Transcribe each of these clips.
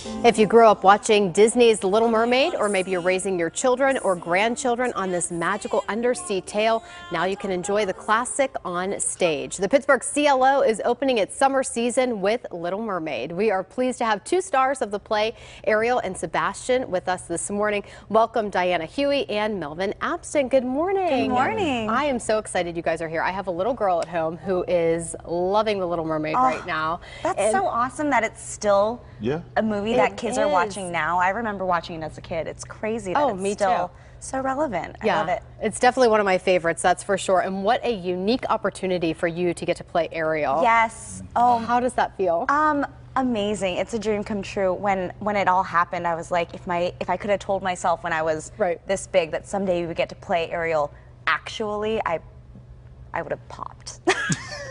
If you grew up watching Disney's Little Mermaid, or maybe you're raising your children or grandchildren on this magical undersea tale, now you can enjoy the classic on stage. The Pittsburgh CLO is opening its summer season with Little Mermaid. We are pleased to have two stars of the play, Ariel and Sebastian, with us this morning. Welcome Diana Huey and Melvin Abston. Good morning. Good morning. I am so excited you guys are here. I have a little girl at home who is loving The Little Mermaid right now. That's so awesome that it's still a movie that kids are watching now. I remember watching it as a kid. It's crazy that it's still so relevant. I love it. It's definitely one of my favorites, that's for sure. And what a unique opportunity for you to get to play Ariel. Yes. Oh, how does that feel? Amazing. It's a dream come true. When it all happened, I was like, if I could have told myself when I was this big that someday we would get to play Ariel, actually, I would have popped.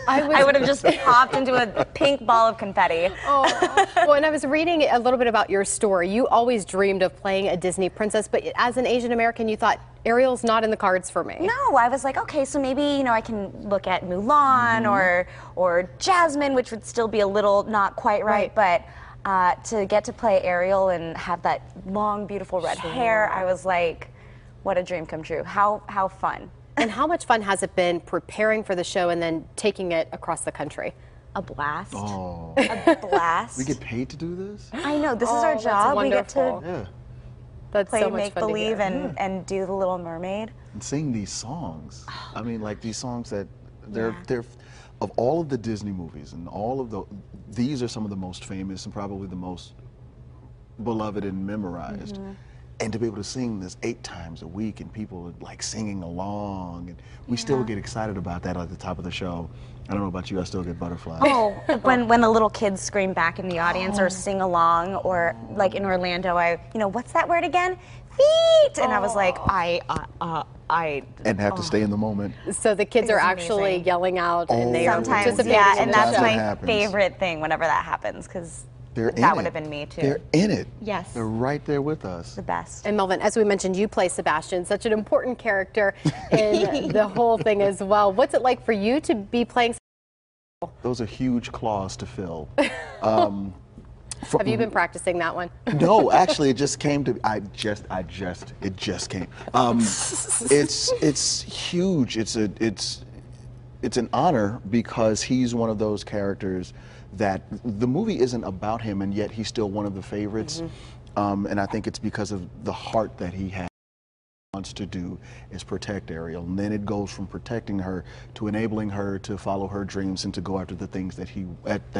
I would have just popped into a pink ball of confetti. Oh, well, and I was reading a little bit about your story. You always dreamed of playing a Disney princess, but as an Asian American, you thought, Ariel's not in the cards for me. No, I was like, okay, so maybe, you know, I can look at Mulan or Jasmine, which would still be a little not quite right. But to get to play Ariel and have that long, beautiful red hair, I was like, what a dream come true. How fun. And how much fun has it been preparing for the show and then taking it across the country? A blast. Oh. A blast. We get paid to do this? I know, this is our job. We get to play so much make-believe and do The Little Mermaid. And sing these songs. I mean, like these songs that they're of all of the Disney movies and all of these are some of the most famous and probably the most beloved and memorized. And to be able to sing this 8 times a week and people are like singing along, and we still get excited about that at the top of the show. I don't know about you, I still get butterflies. Oh, when the little kids scream back in the audience or sing along, or like in Orlando, you know, what's that word again? Feet! And I was like, and have to stay in the moment. So the kids are actually yelling out and they are participating. Yeah, and that's my happens. favorite thing whenever that happens, because that would have been me too. They're in it. Yes. They're right there with us. The best. And Melvin, as we mentioned, you play Sebastian, such an important character in the whole thing as well. What's it like for you to be playing Sebastian? Those are huge claws to fill. Have you been practicing that one? No, actually, it just came to. It just came. It's huge. It's an honor because he's one of those characters that the movie isn't about him, and yet he's still one of the favorites. And I think it's because of the heart that he has. Wants to do is protect Ariel, and then it goes from protecting her to enabling her to follow her dreams and to go after the things that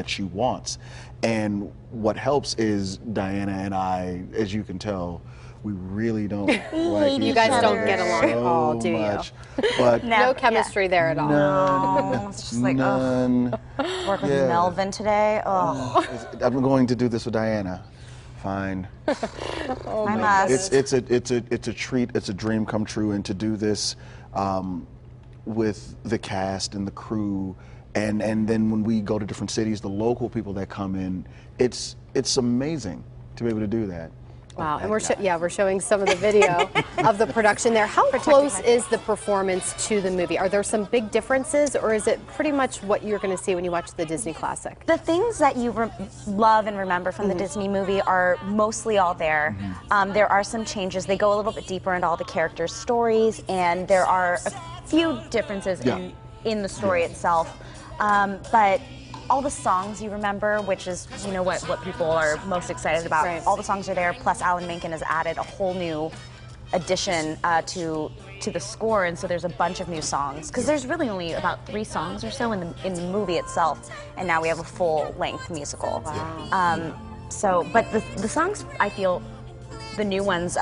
she wants. And what helps is Diana and I, as you can tell, we really don't like you guys don't get along at all, do you? But no chemistry there at all. No, it's just like, none. Work with Melvin today. Oh. I'm going to do this with Diana. Fine. I must. It's a treat. It's a dream come true, and to do this with the cast and the crew, and then when we go to different cities, the local people that come in, it's amazing to be able to do that. Wow, and we're showing some of the video of the production there. How close is the performance to the movie? Are there some big differences, or is it pretty much what you're going to see when you watch the Disney classic? The things that you love and remember from the Disney movie are mostly all there. There are some changes. They go a little bit deeper into all the characters' stories, and there are a few differences in the story itself. But all the songs you remember, which is, you know, what people are most excited about. All the songs are there, plus Alan Menken has added a whole new addition to the score, and so there's a bunch of new songs, because there's really only about 3 songs or so in the movie itself, and now we have a full-length musical. Wow. But the songs, I feel, the new ones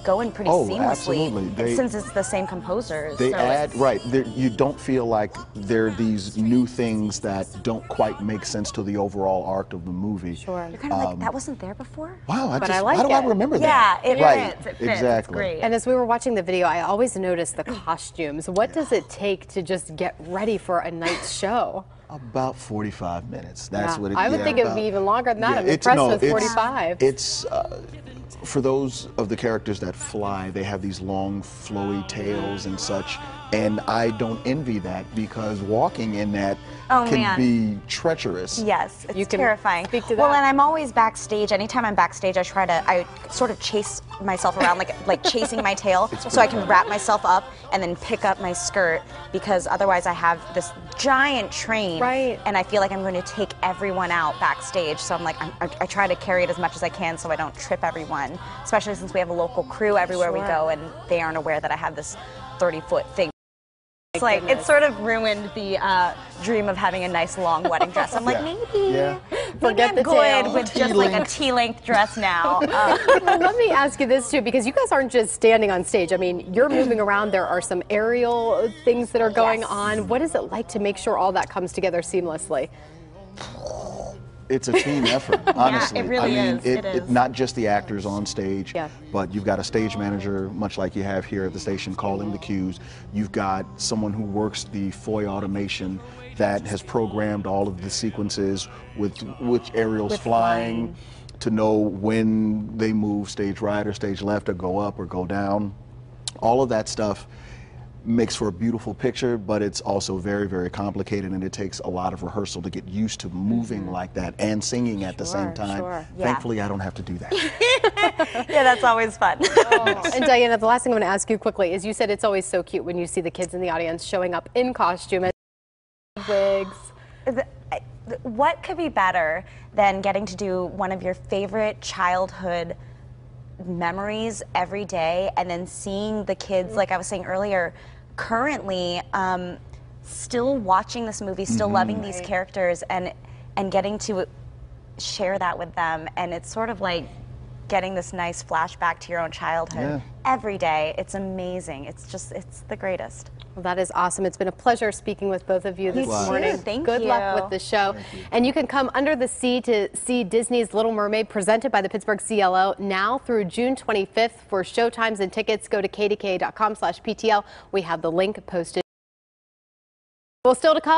go in pretty seamlessly, since it's the same composers. They add, you don't feel like they're these new things that don't quite make sense to the overall arc of the movie. Sure. You're kind of like, that wasn't there before? Wow, I like how do I remember that? Yeah, it fits. It fits. Exactly. It's great. And as we were watching the video, I always noticed the costumes. What does it take to just get ready for a night's show? About 45 minutes. That's what it is. I would think it would be even longer than that. I'm impressed with 45. It's for those of the characters that fly, they have these long, flowy tails and such. And I don't envy that, because walking in that can be treacherous. Yes, it's terrifying. Speak to that. Well, and I'm always backstage. Anytime I'm backstage, I sort of chase myself around, like chasing my tail, so I can wrap myself up and then pick up my skirt, because otherwise I have this giant train, and I feel like I'm going to take everyone out backstage. So I'm like, I try to carry it as much as I can so I don't trip everyone, especially since we have a local crew everywhere we go, and they aren't aware that I have this 30-foot thing. It's like, it sort of ruined the dream of having a nice long wedding dress. I'm like, maybe I'm good with just like a T-length dress now. Let me ask you this too, because you guys aren't just standing on stage. I mean, you're moving around. There are some aerial things that are going on. What is it like to make sure all that comes together seamlessly? It's a team effort, honestly. Yeah, it really is. It not just the actors on stage, but you've got a stage manager, much like you have here at the station, calling the cues. You've got someone who works the foyer automation that has programmed all of the sequences with which Ariel's flying to know when they move stage right or stage left, or go up or go down. All of that stuff makes for a beautiful picture, but it's also very, very complicated, and it takes a lot of rehearsal to get used to moving like that and singing at the same time. Thankfully, I don't have to do that. Yeah, that's always fun. And Diana, the last thing I'm going to ask you quickly is, you said it's always so cute when you see the kids in the audience showing up in costume and wigs. What could be better than getting to do one of your favorite childhood memories every day, and then seeing the kids, like I was saying earlier, currently still watching this movie, still loving these characters, and getting to share that with them. And it's sort of like getting this nice flashback to your own childhood every day. It's amazing. It's the greatest. Well, that is awesome. It's been a pleasure speaking with both of you this morning. Thank Good you. luck with the show. And you can come under the sea to see Disney's Little Mermaid, presented by the Pittsburgh CLO, now through June 25th. For showtimes and tickets, go to kdka.com/PTL. We have the link posted. Well, still to come.